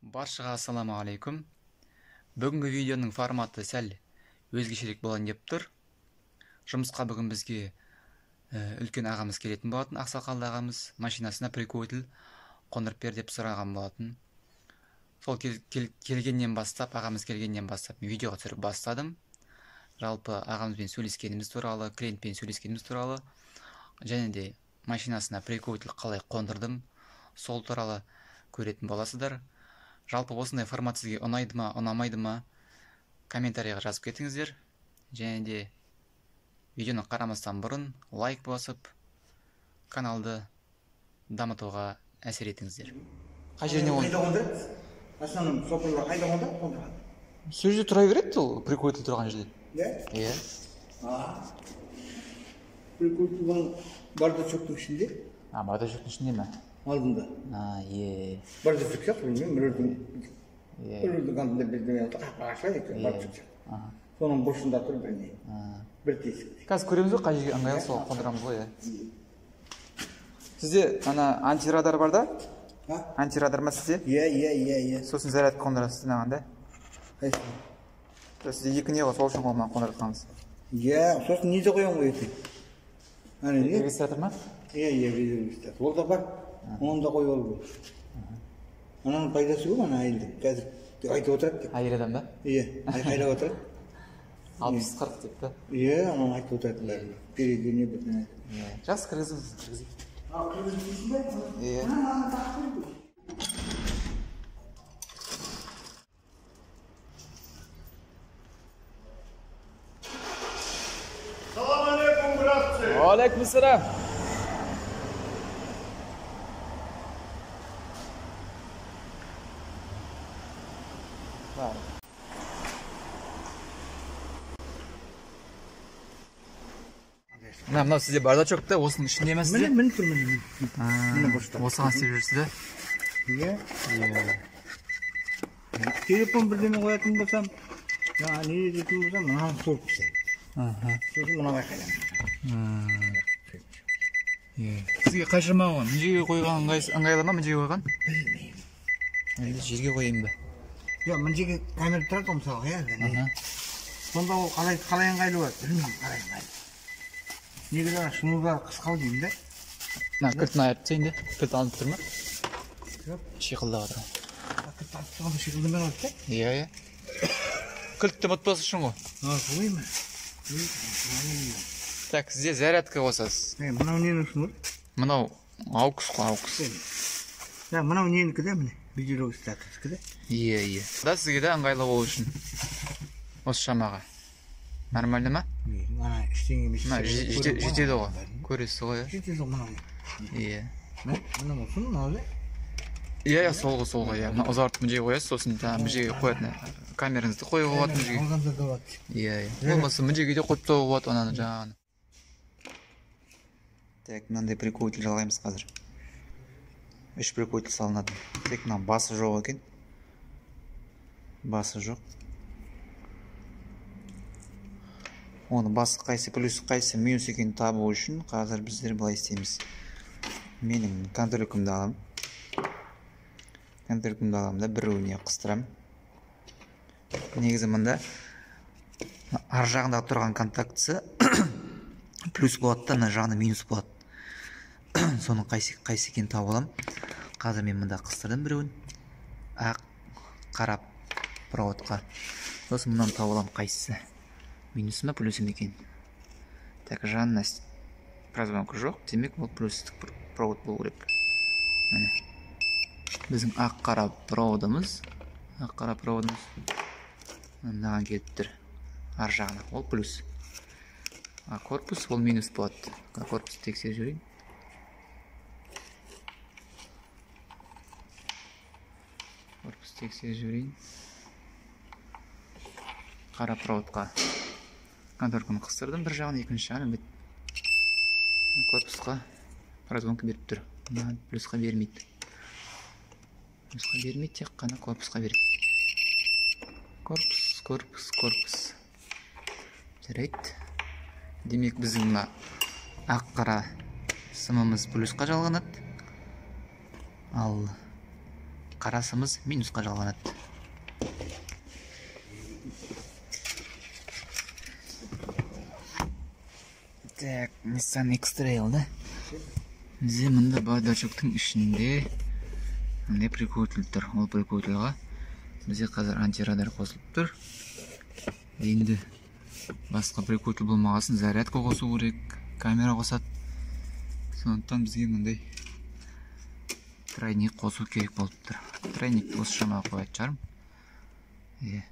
Баршаға ассаламу алейкум. Бүгінгі видеоның форматы сәл өзгешелік болайын деп тұр. Жұмысқа бүгін бізге үлкен ағамыз келетін болатын, ақсақалды ағамыз машинасына прикольтл қондырып бер деп сұраған болатын. Сол келгеннен бастап, ағамыз келгеннен бастап видеоға түсіріп бастадым. Жалпы ағамызбен сөйлескеніміз туралы, клиентпен сөйлескеніміз туралы, және де машинасына прикольтл қалай қондырдым, сол туралы көретін боласыздар. Жалпы осындай формат сізге ұнайды ма, ұнамайды ма, комментарийға жазып кетіңіздер. Және де видеоны қарамастан бұрын лайк басып, каналды дамытуға әсер етіңіздер. Қай жеріне қондырады? Қайда қондырады? Основном сопырлар қайда қондырады? Сол жерде тұра береді ол прикольтл тұрған жерде. Иә? Иә. Прикольтл бардачоктың ішінде. Бардачоктың ішінде ме? Алдында. Е. Бардачок сияқты, білмеймін, біреудің қандында бірдеңе аша екен, бардачок сияқты. Соның бұрышында тұр біріне. Бір тесік. Қазір көреміз ғой, қай жерге ыңғайлы сол қондырамыз ғой. Сізде антирадар бар да? Антирадар ма сізде? Иә. Сосын зарядка қондырасыз динағанда? Қайсы? Сізде екі не ғой, сол үшін қолынан қондыртқанбыз. Иә, сосын неде қоям ғой ертең? Регистратор ма? Иә, регистратор. Ол да бар. Оны да қойып алу. Ананың пайдасы көп, ана әйелдің. Қазір айтып отырады деп. Әйел адам ба? Иә, айқайлап отырады. 60-40 деп та? Иә, ананы айтып отырады. Переге не бітін. Жақсы, кіргізіңіз. Кіргізіп дейсің бе? Иә. Салам алейкум, братцы! Алейкум ассалам. Мынау сізде бардачок та, осының ішінде емес сізде? Міне тұр, міне бұрышта. Осыған істеп жүрсіз да? Иә. Телефон бірдеме қоятын болсам, не ететін болсам, мынаны сорып тастаймын. Сосын мынаны айқайлаймын. Сізге қайшырма қойған? Мына жерге қойған ыңғайлы ма, мына жерге қойған? Білмеймін. Әлде жерге қойайын ба? Жоқ, мына жерге камера тұрады мысалға, иә. Сонда ол қалай ыңғайлы болады? Білмеймін, қалай ыңғайлы. Негізі шынуға қысқал деймін да. Кілтін айырып тейін де, кілт алынып тұр ма? Жоқ. Шиқылда қатыр. Кілт алып тұрғанда шиқылдымен алып та? Иә. Кілтті ұмытпас үшін ғой. Солай ма? Так, сізде зарядка қосасыз. Мынау ненің үшін ғой? Мынау аукс қой, аукс. Мынау ненікі де, міне, видеолог статускі де. Иә. Да, сізге де ыңғайлы болу үшін. Осы шамаға. Нормально ма? Ана іштен емес. Жетеді ғой. Көресіз ғой, иә? Жетеді ғой, мынау. Иә. Мынау ұсын, мынау да? Иә, сол ғой, иә. Ұзартып мына жерге қоясыз, сосын мына жерге қоятын камераңызды қоюға болады мына жерге. Алғанда да болады. Иә. Болмаса мына жерге де қойып тастауға болады ананы жаңағыны. Так, мынандай прикольтл жалғаймыз қазір. 3 прикольтл салынады. Тек мына басы жоқ екен. Басы жоқ. Оны басы қайсы плюс қайсы минус екенін табу үшін қазір біздер былай істейміз. Менің контролькімді аламын. Контролькімді аламын да біреуіне қыстырам. Негізі мында ар жағында тұрған контактісі плюс болады да, мына жағында минус болады. Соның қайсы екенін тауып аламын. Қазір мен мында қыстырдым біреуін. Ақ қарап проводқа. Сосын мұнан тауып аламын қайсысы. Минус ма, плюс екен. Так, жанына прозвонка жоқ, демек ол плюстік провод болу керек. Міне. Біздің ақ қара проводымыз. Мынаған келіп тұр. Ар жағына. Ол плюс. А корпус ол минус болады. Корпусты тексеріп жүрейін. Қара проводқа конторканы қыстырдым, бір жағын, екінші жағын корпусқа прозвонка беріп тұр. Плюсқа бермейді. Тек қана корпусқа береді. Корпус. Жарайды. Демек біздің мына ақ қара сымымыз плюсқа жалғанады. Ал қарасымыз минусқа жалғанады. Так, Nissan X-Trail да. Бізде мында бардачоктың ішінде мындай прикрутіліп тұр. Ол прикрутілға бізде қазір антирадар қосылып тұр. Енді басқа прикрутіл болмағасын зарядка қосу керек, камера қосады. Сондықтан бізге мындай тройник қосу керек болып тұр. Тройникті осы шамаға қоятын шығармын.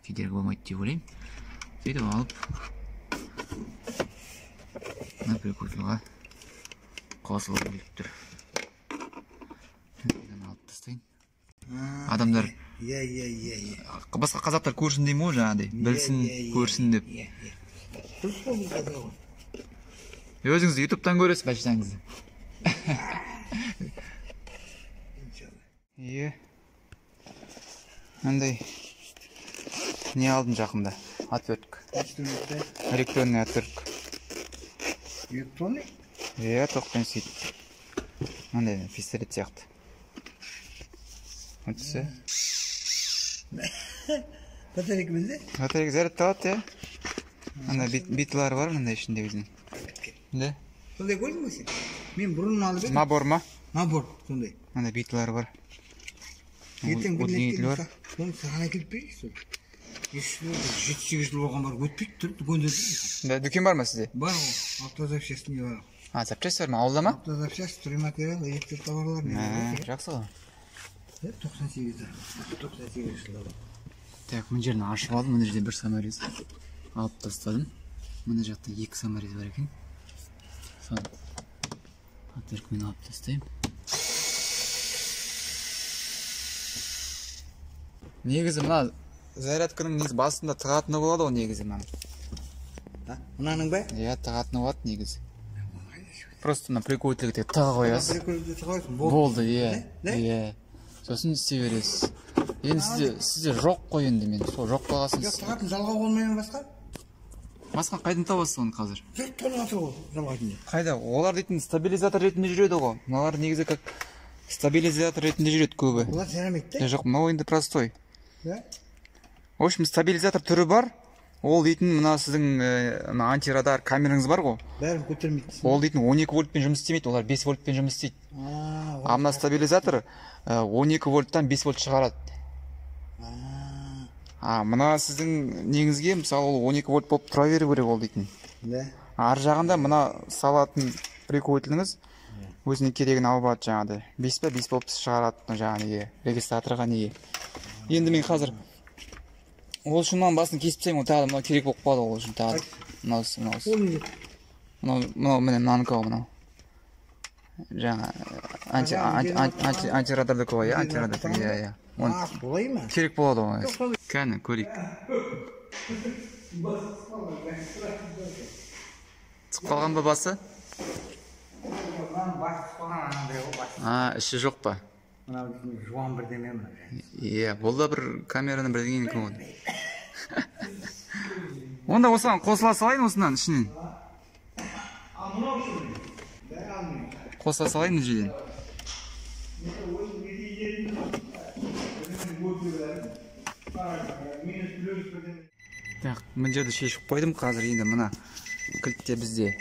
Кедергі болмайды деп ойлаймын. Сөйтіп алып мына прикрутилға қосылып келіп тұр. Алып тастайын. Адамдар басқа қазақтар көрсін деймін ғой, жаңағыдай білсін, көрсін деп. Өзіңіз ютубтан көресіз бәлшаңызды. Мындай не алдым жақында? Отвертка. Электронный отвертка. Электронный? Тоқпен сөйтіп. Мындай пистолет сияқты. Өтісі. Батарейка бізде? Батарейка зарядталады, Анда битлары бар мындай ішінде өзінің. Да? Сондай көрдің бе сен? Мен бұрын алып едім. Набор ма? Набор, сондай. Анда битлары бар. Ертең бір лектен соны саған әкеліп берейік сол. 7-8 жыл болған бар, өтпейді тұр, дүкенде тұр. Дүкен бар ма сізде? Бар ғой, автозапчастьте бар. Запчасть бар ма, ауылда ма? Автозапчасть, стройматериал, электр товарлар. Жақсы ғой. 98 жылда. Так, мына жерін ашып алдым, мына жерде бір саморез алып тастадым. Мына жақта 2 саморез бар екен. Соны отвертькамен алып тастаймын. Негізі мына зарядканың басында тығатыны болады ғой негізі мына. Мынаның ба? Тығатыны болады негізі. Просто мына прикрутилге тыға қоясыз. Прикрутилге тыға қоясың, болды, сосын істей бересіз. Енді сізде жоқ қой енді, мен сол жоқ бағасын. Жоқ, тығатын жалғау болмайын басқа? Басқа қайдан табасыз оны қазір? Жоқ, толық атыр ғой жалғайтын. Қайда? Олар дейтін стабилизатор ретінде жүреді ғой. Мыналар негізі как стабилизатор ретінде жүреді көбі. Олар жарамайды да? Жоқ, мынау енді простой. В общем, стабилизатор түрі бар. Ол дейтін мына сіздің антирадар камераңыз бар ғой. Бәрін көтермейді. Ол дейтін 12 вольтпен жұмыс істемейді, олар 5 вольтпен жұмыс істейді. А мына стабилизатор 12 вольттан 5 вольт шығарады. Мына сіздің негізге, мысалы, ол 12 вольт болып тұра беру керек ол дейтін. Ар жағында мына салатын прикрутиліңіз өзіне керегін алып алады жаңағыдай. 5 па 5 болып шығарады жаңағы регистраторға неге. Енді мен қазір ол үшін мынаның басын кесіп тастаймын, ол тағы мынау керек болып қалады ол үшін тағы. Мынау мынанікі ғой мынау. Жаңа антирадардікі ғой, антирадардікі, Болай ма? керек болады ғой. Кәні, көрейік. Түсіп қалған ба басы? Іші жоқ па? Жуан бірдеме ма? Бұл да бір камераны бірдеңен екен ғой. Онда осыған қосыла салайын осынан ішінен. Қосыла салайын жерден. Так, мына жерді шешіп қойдым. Қазір енді мына кілтте бізде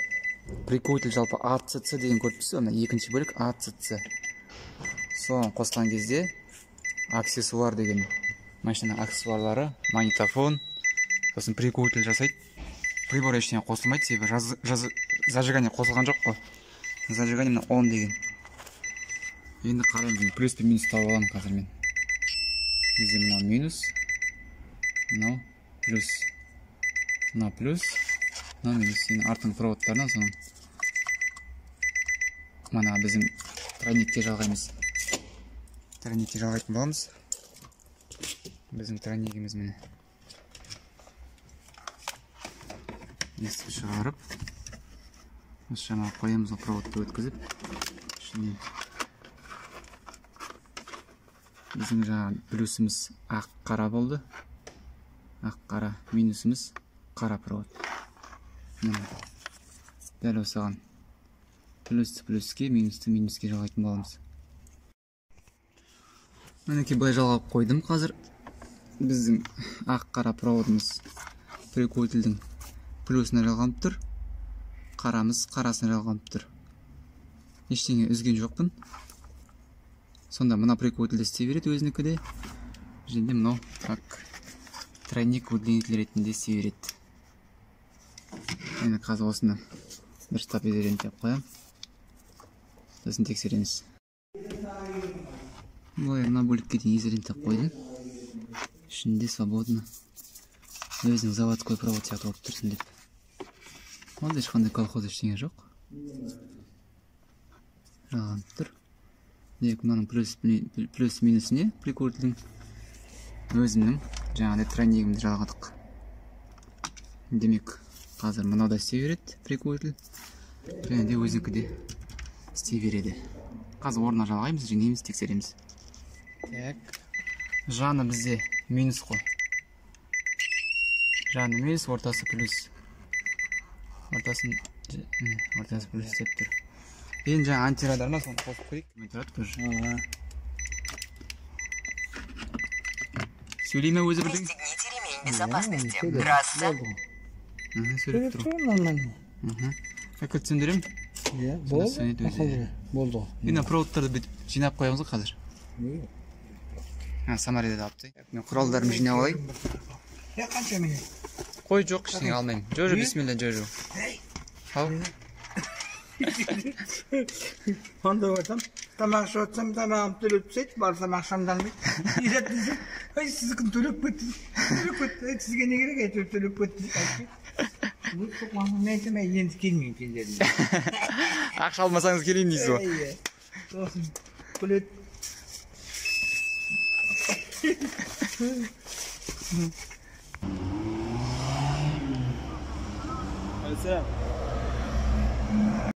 прикрутил жалпы ACC деген көріпсіз, мына екінші бөлік ACC. Соны қосқан кезде аксессуар деген машина аксессуарлары, магнитофон, сосын прикрутил жасайды. Прибор ештеңе қосылмайды, себебі зажигание қосылған жоқ қой. Зажигание мына 10 деген. Енді қараймын, плюс пен минус тауып аламын қазір мен. Бізде мына минус, мынау плюс, мына плюс, мына минус. Енді артың проводтарынан соның мына біздің тройникке жалғаймыз. Тройникке жалғайтын боламыз. Біздің тройнигіміз міне. Естіп шығарып, осы жаңа қоямыз, проводты өткізіп, ішіне біздің жаңа плюсіміз ақ қара болды. Ақ қара, минусіміз қара провод. Дәл осыған плюсті плюске, минусты минуске жалғайтын боламыз. Мінекей былай жалғап қойдым. Қазір біздің ақ қара проводымыз прикольділдің плюсына жалғанып тұр. Қарамыз қарасына жалғанып тұр. Ештеңе үзген жоқпын. Сонда мына прикольділді істей береді өзінікі де. Және мынау так тройник удлинитель ретінде істей береді. Енді қазір осыны дұрыстап изолентеп қоямын. Сосын тексереміз. Былай мына бөлікке дейін изолентеп қойдым. Ішінде свободно өзінің заводской провод сияқты болып тұрсын деп. Онда ешқандай колхоз ештеңе жоқ. Жалғанып тұр. Демек мынаның плюс минусіне прикольділдің өзімнің жаңағыдай тройнигімді жалғадық. Демек қазір мынау да істей береді прикольділ. Және де өзінікі де істей береді. Қазір орнына жалғаймыз, жинаймыз, тексереміз. Так. Жаны бізде минус қой. Жаны минус, ортасы плюс. Ортасы плюс деп тұр. Енді жаңа антирадар ма, соны қосып қойып. Тұрады көз. Сөйлей ме өзі бірдің? Пристегните ремень безопасности. Трасса. Сөйлеп тұр. Нормально. Как түсіндірем? Болды. Енді проводтарды бүйтіп жинап қоямыз ғой қазір. Самарияда алыпты. Мен құралдарымды жинап алайын. Қанша мен? Қой жоқ, ештеңе алмаймын. Жо, бисмилля, жо. Ал. Онда отырсам, тамақ ішіп отырсам, тамағым төлеп түседі, барсам ақшамды алмайды. Үйрет десем, ой, сіздікін төлеп кетті. Сізге не керек, әйтеуір төлеп кетті. Мен айтсам, енді келмеймін сендердің. Ақша алмасаңыз келейін дейсіз ғой. Иә. Сосын күледі. Алсам.